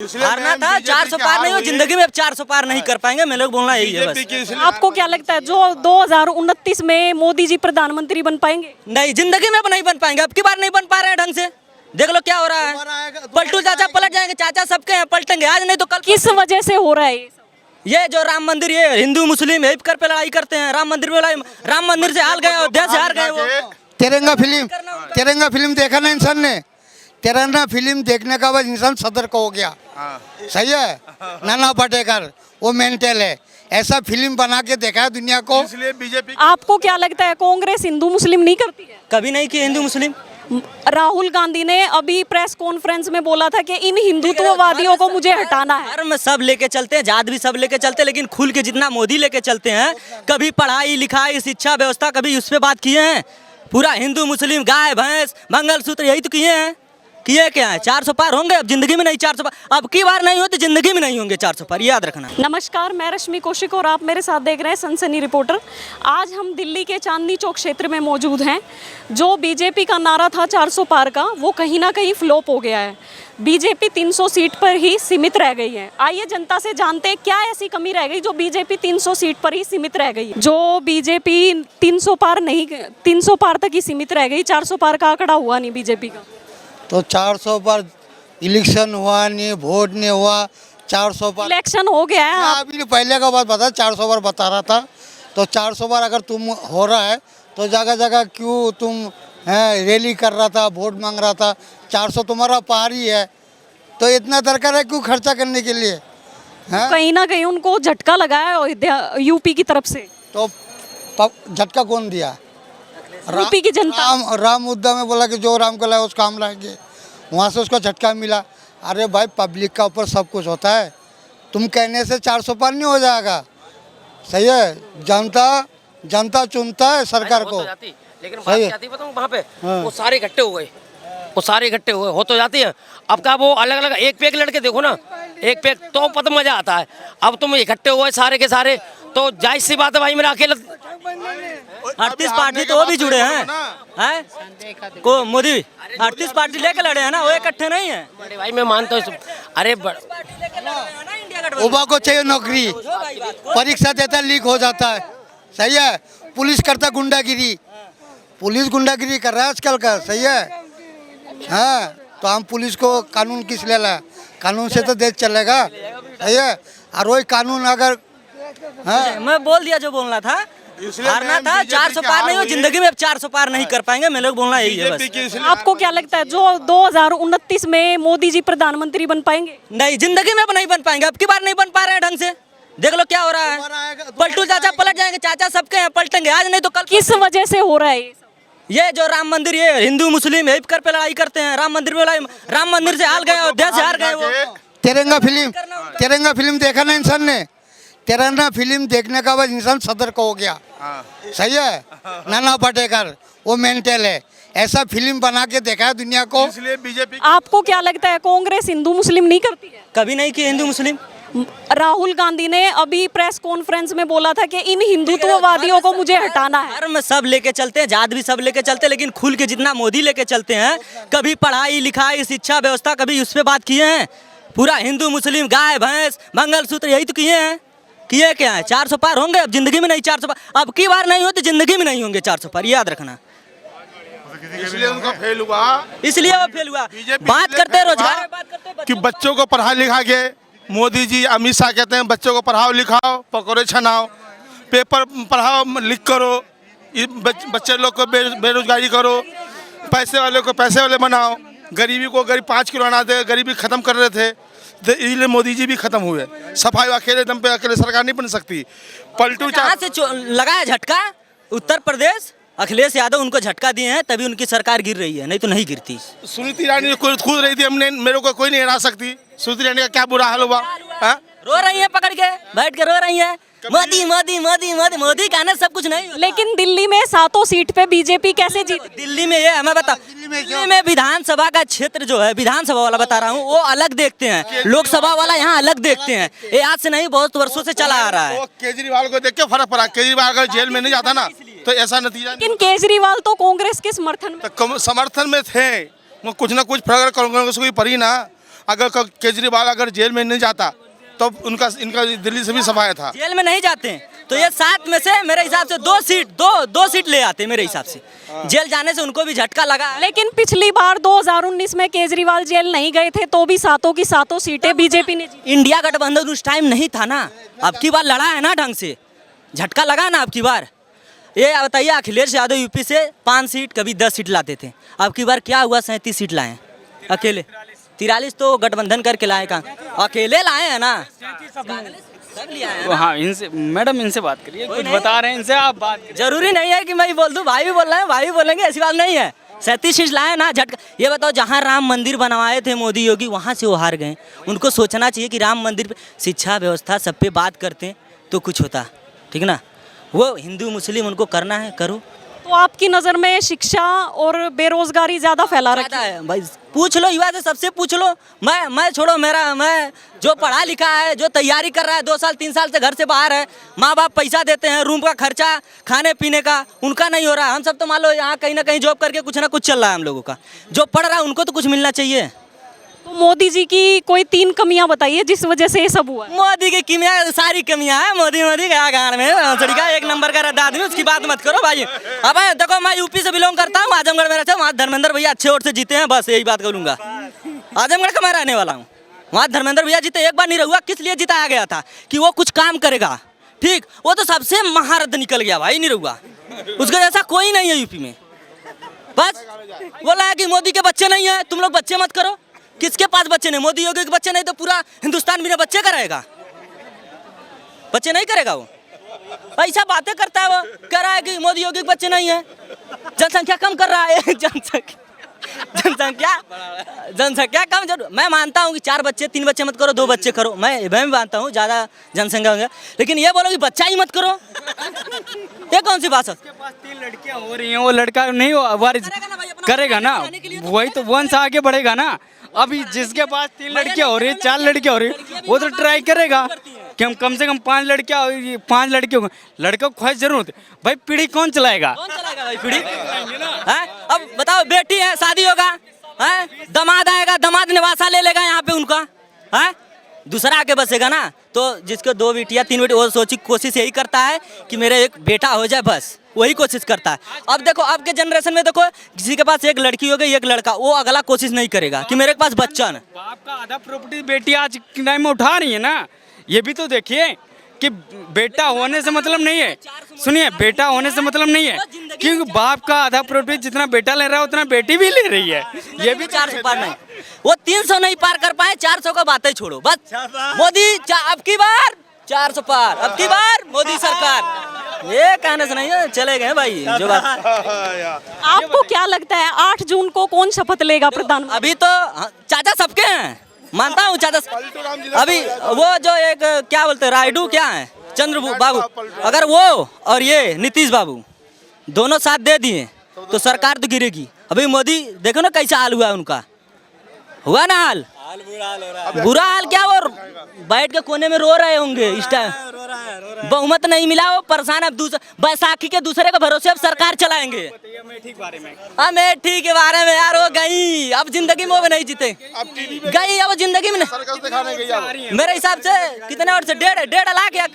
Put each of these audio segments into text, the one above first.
हारना था, 400 पार नहीं हो जिंदगी में, अब 400 पार नहीं कर पाएंगे। मैं लोग बोलना यही है बस। आपको क्या लगता है जो 2029 में मोदी जी प्रधानमंत्री बन पाएंगे? नहीं, जिंदगी में नहीं बन पाएंगे। अब की बार नहीं बन पा रहे हैं ढंग से। देख लो क्या हो रहा है। पलटू चाचा पलट जाएंगे, चाचा सबके हैं, पलटेंगे आज नहीं तो कल। किस वजह से हो रहा है ये सब? ये जो राम मंदिर, ये हिंदू मुस्लिम यही कर पे लड़ाई करते हैं। राम मंदिर पे लड़ाई, राम मंदिर से हार गए, अयोध्या से हार गए। वो तिरंगा फिल्म देखा ना इंसान ने। तिरंगा फिल्म देखने का बाद इंसान सतर्क हो गया। सही है। नाना पाटेकर वो मेंटल है, ऐसा फिल्म बना के देखा है दुनिया को। इसलिए बीजेपी आपको क्या लगता है कांग्रेस हिंदू मुस्लिम नहीं करती है? कभी नहीं की हिंदू मुस्लिम। राहुल गांधी ने अभी प्रेस कॉन्फ्रेंस में बोला था कि इन हिंदुत्ववादियों को मुझे हटाना है। धर्म सब लेके चलते हैं, जात भी सब लेके चलते हैं, लेकिन खुल के जितना मोदी लेके चलते हैं। कभी पढ़ाई लिखाई शिक्षा व्यवस्था कभी उस पर बात किए हैं? पूरा हिंदू मुस्लिम गाय भैंस मंगलसूत्र यही तो किए हैं। किए क्या है? 400 पार होंगे अब जिंदगी में नहीं। 400 पार अब की बार नहीं हो तो जिंदगी में नहीं होंगे 400 पार, याद रखना। नमस्कार, मैं रश्मि कौशिक और आप मेरे साथ देख रहे हैं सनसनी रिपोर्टर। आज हम दिल्ली के चांदनी चौक क्षेत्र में मौजूद हैं। जो बीजेपी का नारा था 400 पार का, वो कहीं ना कहीं फ्लॉप हो गया है। बीजेपी 300 सीट पर ही सीमित रह गई है। आइए जनता से जानते हैं क्या ऐसी कमी रह गई जो बीजेपी 300 सीट पर ही सीमित रह गई है। जो बीजेपी 300 पार तक ही सीमित रह गई, 400 पार का आंकड़ा हुआ नहीं बीजेपी का। तो 400 पर इलेक्शन हुआ नहीं, वोट नहीं हुआ। 400 पर इलेक्शन हो गया है। अभी पहले का बात बता, 400 पर बता रहा था। तो 400 पर अगर तुम हो रहा है तो जगह जगह क्यों तुम रैली कर रहा था, वोट मांग रहा था? 400 तुम्हारा पार ही है, तो इतना दरकार है क्यों खर्चा करने के लिए? कहीं ना कहीं उनको झटका लगा है यूपी की तरफ से। तो झटका कौन दिया? यूपी की जनता। राम मुद्दा में बोला कि जो राम को लाए उसको हम लाएंगे, वहाँ से उसको झटका मिला। अरे भाई, पब्लिक का ऊपर सब कुछ होता है। तुम कहने से 400 पार नहीं हो जाएगा। सही है। जनता चुनता है सरकार को। लेकिन बात क्या थी बताऊं, वहाँ पे वो सारे इकट्ठे हो गए, हो तो जाती है। अब का वो अलग अलग एक पे एक लड़के देखो ना, एक पे तो पता मजा आता है। अब तुम इकट्ठे हुए सारे के सारे, तो जाहिर सी बात है भाई, मेरा अकेला 38 पार्टी तो वो भी जुड़े हैं को मोदी 38 पार्टी लेके लड़े हैं ना, वो इकट्ठे नहीं है। बड़े भाई मैं मानता हूँ। अरे उबा को चाहिए नौकरी, परीक्षा देता लीक हो जाता है। सही है। पुलिस करता गुंडागिरी, पुलिस गुंडागिरी कर रहा है आजकल का। सही है। हाँ, तो हम पुलिस को कानून किस ले लाए? कानून से तो देश चलेगा। सही है। और वही कानून अगर मैं बोल दिया जो बोलना था। हारना था, 400 पार नहीं हो जिंदगी में, अब 400 पार नहीं कर पाएंगे। मैं लोग बोलना यही है बस। आपको क्या लगता है जो 2029 में मोदी जी प्रधानमंत्री बन पाएंगे? नहीं, जिंदगी में नहीं बन पाएंगे। अब की बार नहीं बन पा रहे हैं ढंग से। देख लो क्या हो रहा है। पलटू चाचा पलट जाएंगे, चाचा सबके हैं, पलटेंगे आज नहीं तो कल। किस वजह से हो रहा है ये सब? ये जो राम मंदिर, ये हिंदू मुस्लिम यही कर पे लड़ाई करते हैं। राम मंदिर पे लड़ाई, राम मंदिर से हार गए, अयोध्या से हार गए। वो तिरंगा फिल्म देखा ना इंसान ने। तिरंगा फिल्म देखने का बाद इंसान सतर्क हो गया। सही है। नाना पाटेकर वो मेंटल है, ऐसा फिल्म बना के देखा है दुनिया को। इसलिए बीजेपी आपको क्या लगता है कांग्रेस हिंदू मुस्लिम नहीं करती है? कभी नहीं की हिंदू मुस्लिम। राहुल गांधी ने अभी प्रेस कॉन्फ्रेंस में बोला था कि इन हिंदुत्ववादियों को मुझे हटाना है। धर्म सब लेके चलते हैं, जात भी सब लेके चलते हैं, लेकिन खुल के जितना मोदी लेके चलते हैं। कभी पढ़ाई लिखाई शिक्षा व्यवस्था कभी उस पर बात किए हैं? पूरा हिंदू मुस्लिम गाय भैंस मंगलसूत्र यही तो किए हैं। किए क्या है? 400 पार होंगे अब जिंदगी में नहीं। 400 पार अब की बार नहीं हो तो जिंदगी में नहीं होंगे 400 पार, याद रखना। इसलिए उनका फेल हुआ, इसलिए वो फेल हुआ। बात करते रोजगार बात करते कि बच्चों को पढ़ा लिखा के मोदी जी अमित शाह कहते हैं बच्चों को पढ़ाओ लिखाओ, पकौड़े छनाओ, पेपर पढ़ाओ लिख करो, बच्चे लोग को बेरोजगारी करो, पैसे वाले को पैसे वाले बनाओ, गरीबी को गरीब 5 किलो अनाज दे, गरीबी खत्म कर रहे थे। तो इसलिए मोदी जी भी खत्म हुए। सफाई अकेले दम पे अकेले सरकार नहीं बन सकती। पलटू कहाँ से लगाया झटका? उत्तर प्रदेश अखिलेश यादव उनको झटका दिए हैं, तभी उनकी सरकार गिर रही है, नहीं तो नहीं गिरती। स्मृति ईरानी कूद रही थी, हमने मेरे को कोई नहीं हरा सकती। स्मृति ईरानी का क्या बुरा हाल हुआ? रो रही है, पकड़ के बैठ के रो रही है, मोदी मोदी मोदी मोदी मोदी कहने सब कुछ नहीं। लेकिन दिल्ली में 7 सीट पे बीजेपी कैसे जीत? दिल्ली में ये हमें बता, दिल्ली में विधानसभा का क्षेत्र जो है, विधानसभा वाला बता रहा हूँ, वो अलग देखते हैं, लोकसभा वाला यहाँ अलग देखते हैं। ये आज से नहीं, बहुत वर्षों से चला आ रहा है। केजरीवाल को देख के फर्क पड़ा। केजरीवाल अगर जेल में नहीं जाता ना तो ऐसा नतीजा। लेकिन केजरीवाल तो कांग्रेस के समर्थन में में थे, वो कुछ ना कुछ फर्क कांग्रेस को पड़ी ना। अगर केजरीवाल अगर जेल में नहीं जाता तो इनका दिल्ली से भी सफाया था। जेल में नहीं जाते तो ये 7 में से मेरे हिसाब से 2 सीट ले आते मेरे हिसाब से। जेल जाने से उनको भी झटका लगा। लेकिन पिछली बार 2019 में केजरीवाल जेल नहीं गए थे तो भी सातों की सातों सीटें बीजेपी ने जीती। इंडिया गठबंधन उस टाइम नहीं था ना, अब की बार लड़ा है ना ढंग से, झटका लगा ना अब की बार। ये बताइए अखिलेश यादव यूपी से 5 सीट कभी 10 सीट लाते थे, अब की बार क्या हुआ 37 सीट लाए हैं अकेले। 43 तो गठबंधन करके लाए, कहाँ अकेले लाए हैं ना, सब लिया है ना। हाँ, इनसे मैडम इनसे बात करिए, कुछ बता रहे हैं इनसे आप बात करिए। जरूरी नहीं है कि मैं ही बोल दूं, भाई भी बोल रहे हैं, भाई भी बोलेंगे, ऐसी बात नहीं है। 37 सीट लाए ना झटका। ये बताओ जहाँ राम मंदिर बनवाए थे मोदी योगी वहाँ से वो हार गए। उनको सोचना चाहिए कि राम मंदिर पे शिक्षा व्यवस्था सब पे बात करते तो कुछ होता, ठीक ना। वो हिंदू मुस्लिम उनको करना है करो। तो आपकी नज़र में शिक्षा और बेरोजगारी ज़्यादा फैला रखी ज़्यादा है भाई, पूछ लो युवा से, सबसे पूछ लो। मैं छोड़ो, मैं जो पढ़ा लिखा है, जो तैयारी कर रहा है, 2 साल 3 साल से घर से बाहर है, माँ बाप पैसा देते हैं, रूम का खर्चा, खाने पीने का, उनका नहीं हो रहा। हम सब तो मान लो यहाँ कहीं ना कहीं जॉब करके कुछ ना कुछ चल रहा है हम लोगों का। जो पढ़ रहा है उनको तो कुछ मिलना चाहिए। तो मोदी जी की कोई 3 कमियां बताइए जिस वजह से ये सब हुआ है। मोदी की कमियां, सारी कमियां हैं। मोदी गया गाड़ में भोसड़ी का 1 नंबर का रद्दा आदमी, उसकी बात मत करो भाई। अब देखो मैं यूपी से बिलोंग करता हूँ, आजमगढ़ में रहता हूँ, वहाँ धर्मेंद्र भैया अच्छे वोट से जीते हैं, बस यही बात करूँगा। आजमगढ़ का मैं रहने वाला हूँ, वहाँ धर्मेंद्र भैया जीते, एक बार नहीं रहुआ। किस लिए जिताया गया था कि वो कुछ काम करेगा, ठीक। वो तो सबसे महारथ निकल गया भाई, नहीं रहुआ, उसका जैसा कोई नहीं है यूपी में। बस बोला है कि मोदी के बच्चे नहीं है, तुम लोग बच्चे मत करो। किसके पास बच्चे नहीं? मोदी योगी के बच्चे नहीं तो पूरा हिंदुस्तान बिना बच्चे कराएगा? बच्चे नहीं करेगा वो, ऐसा बातें करता है। वो कह रहा है कि मोदी योगी के बच्चे नहीं है, जनसंख्या कम कर रहा है। जनसंख्या कम जरूर, मैं मानता हूँ कि 4 बच्चे 3 बच्चे मत करो, 2 बच्चे करो, मैं भी मानता हूँ ज़्यादा जनसंख्या होगा, लेकिन ये बोलो कि बच्चा ही मत करो, ये कौन सी बात है? उसके पास 3 लड़कियां हो रही हैं, वो लड़का नहीं वारिस करेगा ना, वही तो वंश आगे बढ़ेगा ना। अभी जिसके पास 3 लड़कियां हो रही है, 4 लड़कियां हो रही है, वो तो ट्राई करेगा कि हम कम से कम 5 लड़कियां 5 लड़कियों, लड़कों को ख्वाहिश जरूर होती भाई। पीढ़ी कौन चलाएगा? कौन चलाएगा भाई पीढ़ी? अब बताओ, बेटी है, शादी होगा, दामाद आएगा, दामाद निवासा ले लेगा यहाँ पे उनका, दूसरा आके बसेगा ना। तो जिसको 2 बेटियाँ 3 बेटी, वो सोची कोशिश यही करता है कि मेरे एक बेटा हो जाए, बस वही कोशिश करता है। अब देखो अब के जनरेशन में देखो, किसी के पास 1 लड़की हो गई 1 लड़का, वो अगला कोशिश नहीं करेगा कि मेरे पास बच्चा है। बाप का आधा प्रॉपर्टी बेटी आज के टाइम में उठा रही है ना। ये भी तो देखिए कि बेटा होने से मतलब नहीं है, सुनिए, बेटा होने से मतलब नहीं है, क्योंकि बाप का आधा प्रॉपर्टी जितना बेटा ले रहा है उतना बेटी भी ले रही है। ये भी 400 पार नहीं, वो 300 नहीं पार कर पाए, 400 का बातें छोड़ो। बस मोदी अब की बार 400 पार, अब की बार मोदी सरकार, ये कहने से नहीं है, चले गए भाई जो बात। आपको क्या लगता है 8 जून को कौन शपथ लेगा प्रधानमंत्री? अभी तो चाचा सबके हैं, मानता हूँ चाचा। अभी वो जो एक क्या बोलते हैं, रायडू क्या है, चंद्र बाबू, अगर वो और ये नीतीश बाबू दोनों साथ दे दिए तो सरकार तो गिरेगी। अभी मोदी देखो ना कैसा हाल हुआ उनका, हुआ ना हाल, बुरा हाल क्या, वो बैठ के कोने में रो रहे होंगे इस टाइम। बहुमत नहीं मिला, वो परेशान। अब बैसाखी के दूसरे के भरोसे अब सरकार चलाएंगे। अमेठी के बारे में यार, वो गई, अब जिंदगी में वो नहीं जीते, गई अब जिंदगी में नहीं। मेरे हिसाब से कितने वोट से 1.5 लाख या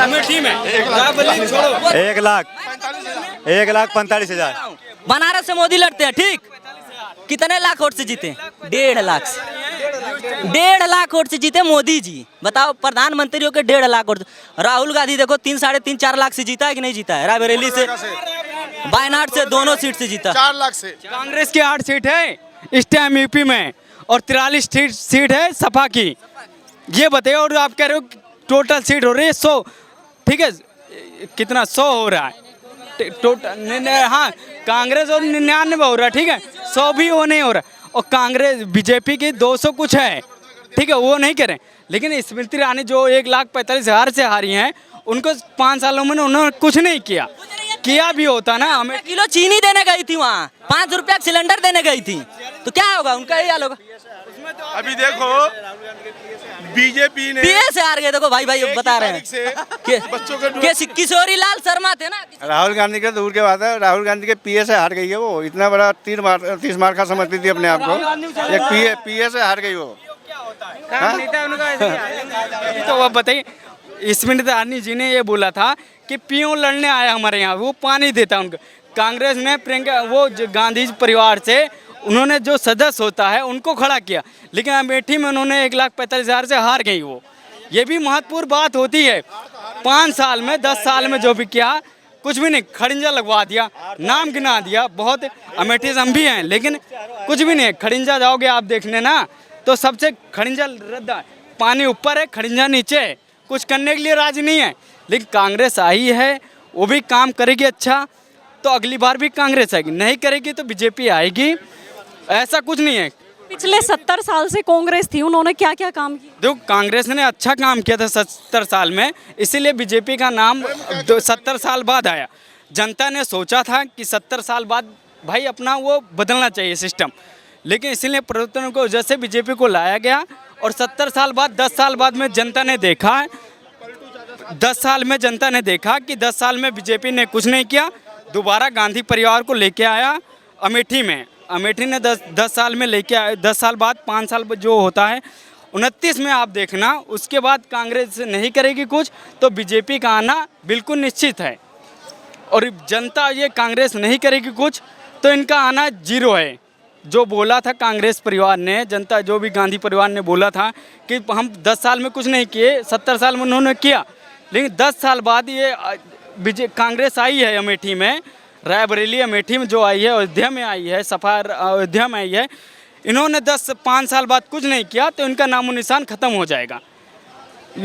अमेठी में 1,45,000 बनारस से मोदी लड़ते हैं, ठीक। कितने लाख वोट से जीते? 1.5 लाख से, 1.5 लाख वोट से जीते मोदी जी। बताओ, प्रधानमंत्री हो के 1.5 लाख वोट। राहुल गांधी देखो 3, 3.5, 4 लाख से जीता है कि नहीं जीता है? रायबरेली से, वायनाड से, दोनों सीट से जीता। 4 लाख से। कांग्रेस की 8 सीट है इस टाइम यूपी में, और 43 सीट है सपा की। ये बताइए, और आप कह रहे हो टोटल सीट हो रही है 100, ठीक है, कितना 100 हो रहा है टोटल। हाँ, कांग्रेस और 99 हो रहा है, ठीक है, 100 भी वो नहीं हो रहा। और कांग्रेस बीजेपी की 200 कुछ है, ठीक है, वो नहीं करें। लेकिन स्मृति ईरानी जो 1,45,000 से हारी हैं, उनको 5 सालों में उन्होंने कुछ नहीं किया भी होता ना। हमें किलो चीनी देने गई थी वहाँ, 5 रुपया सिलेंडर देने गई थी, तो क्या होगा, उनका यही हाल होगा। अभी देखो बीजेपी ने पीए से हार गए, देखो भाई बता रहे हैं बच्चों के किशोरी लाल शर्मा थे ना। राहुल गांधी के दूर के बात है, राहुल गांधी के पीए से हार गई है वो। इतना बड़ा 30 मार का समझती थी अपने आप को, एक पीए से हार गई वो। तो वो बताइए, स्मृति ईरानी जी ने ये बोला था कि पीओ लड़ने आया हमारे यहाँ, वो पानी देता उनको। कांग्रेस ने प्रियंका वो गांधी परिवार से उन्होंने जो सदस्य होता है उनको खड़ा किया, लेकिन अमेठी में उन्होंने 1,45,000 से हार गई वो। ये भी महत्वपूर्ण बात होती है। 5 साल में 10 साल में जो भी किया कुछ भी नहीं, खड़िंजा लगवा दिया, नाम गिना दिया। बहुत अमेठी से हम भी हैं, लेकिन कुछ भी नहीं। खड़िंजा जाओगे आप देखने ना, तो सबसे खड़िंजा रद्दा है, पानी ऊपर है, खड़िंजा नीचे है, कुछ करने के लिए राजी नहीं है। लेकिन कांग्रेस आई है, वो भी काम करेगी अच्छा, तो अगली बार भी कांग्रेस आएगी। नहीं करेगी तो बीजेपी आएगी, ऐसा कुछ नहीं है। पिछले 70 साल से कांग्रेस थी, उन्होंने क्या क्या काम किया? देखो कांग्रेस ने अच्छा काम किया था 70 साल में, इसीलिए बीजेपी का नाम 70 साल बाद आया। जनता ने सोचा था कि 70 साल बाद भाई अपना वो बदलना चाहिए सिस्टम, लेकिन इसीलिए परिवर्तन को वजह से बीजेपी को लाया गया। और 70 साल बाद 10 साल बाद में जनता ने देखा, 10 साल में जनता ने देखा कि 10 साल में बीजेपी ने कुछ नहीं किया। दोबारा गांधी परिवार को लेके आया अमेठी में, अमेठी ने 10 साल में लेके आया। 10 साल बाद 5 साल जो होता है 29 में आप देखना, उसके बाद कांग्रेस नहीं करेगी कुछ, तो बीजेपी का आना बिल्कुल निश्चित है। और जनता ये कांग्रेस नहीं करेगी कुछ तो इनका आना 0 है। जो बोला था कांग्रेस परिवार ने, जनता जो भी गांधी परिवार ने बोला था कि हम 10 साल में कुछ नहीं किए, 70 साल में उन्होंने किया, लेकिन 10 साल बाद ये कांग्रेस आई है अमेठी में, रायबरेली अमेठी में जो आई है, अयोध्या में आई है, सफा अयोध्या में आई है। इन्होंने 5 साल बाद कुछ नहीं किया तो इनका नामो निशान ख़त्म हो जाएगा।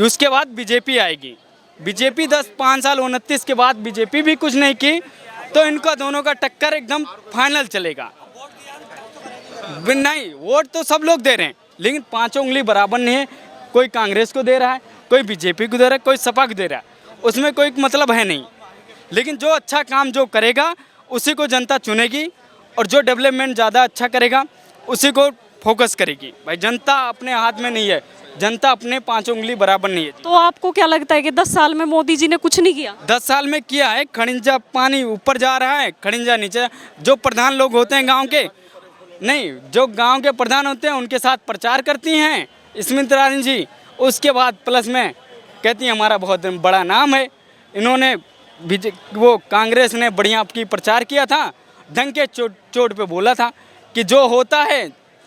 उसके बाद बीजेपी आएगी। बीजेपी 5 साल 29 के बाद बीजेपी भी कुछ नहीं की तो इनका दोनों का टक्कर एकदम फाइनल चलेगा। नहीं, वोट तो सब लोग दे रहे हैं, लेकिन 5 उंगली बराबर नहीं है। कोई कांग्रेस को दे रहा है, कोई बीजेपी को दे रहा है, कोई सपा को दे रहा है, उसमें कोई मतलब है नहीं। लेकिन जो अच्छा काम जो करेगा उसी को जनता चुनेगी, और जो डेवलपमेंट ज़्यादा अच्छा करेगा उसी को फोकस करेगी। भाई जनता अपने हाथ में नहीं है, जनता अपने 5 उंगली बराबर नहीं है। तो आपको क्या लगता है कि 10 साल में मोदी जी ने कुछ नहीं किया? 10 साल में किया है। खड़िंजा पानी ऊपर जा रहा है, खड़िंजा नीचे। जो प्रधान लोग होते हैं गाँव के, नहीं, जो गांव के प्रधान होते हैं उनके साथ प्रचार करती हैं स्मृति ईरानी जी। उसके बाद प्लस में कहती हैं हमारा बहुत बड़ा नाम है। इन्होंने वो कांग्रेस ने बढ़िया आपकी प्रचार किया था, ढंग के चोट पे बोला था कि जो होता है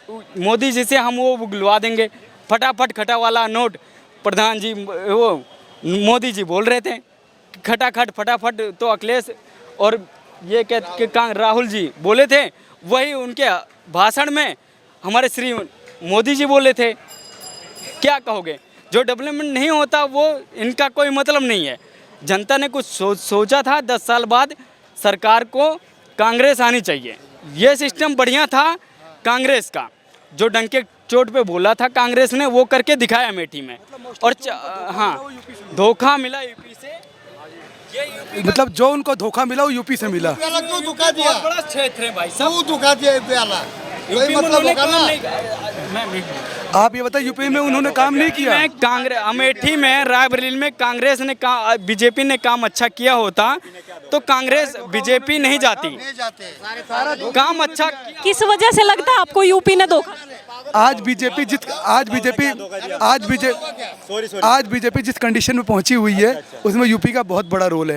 मोदी जी से हम वो बुलवा देंगे। फटाफट खटा वाला नोट प्रधान जी वो मोदी जी बोल रहे थे, खटाखट फटाफट, तो अखिलेश और ये राहुल जी बोले थे, वही उनके भाषण में हमारे श्री मोदी जी बोले थे। क्या कहोगे? जो डेवलपमेंट नहीं होता वो इनका कोई मतलब नहीं है। जनता ने कुछ सोचा था 10 साल बाद सरकार को कांग्रेस आनी चाहिए। ये सिस्टम बढ़िया था कांग्रेस का, जो डंके चोट पे बोला था कांग्रेस ने वो करके दिखाया अमेठी में। और हाँ, धोखा मिला यूपी से। मतलब जो उनको धोखा मिला वो यूपी से मिला। धोखा दिया, बहुत बड़ा क्षेत्र है भाई साहब। धोखा दिया यूपी वाला, यूपी में उन्होंने काम नहीं आप ये बताइए यूपी में उन्होंने काम नहीं किया? कांग्रेस अमेठी में रायबरेली में कांग्रेस ने बीजेपी ने काम अच्छा किया होता तो कांग्रेस बीजेपी नहीं जाती। काम अच्छा किस वजह से लगता है आपको यूपी ने धोखा? आज बीजेपी जिस कंडीशन में पहुंची हुई है उसमें यूपी का बहुत बड़ा रोल है।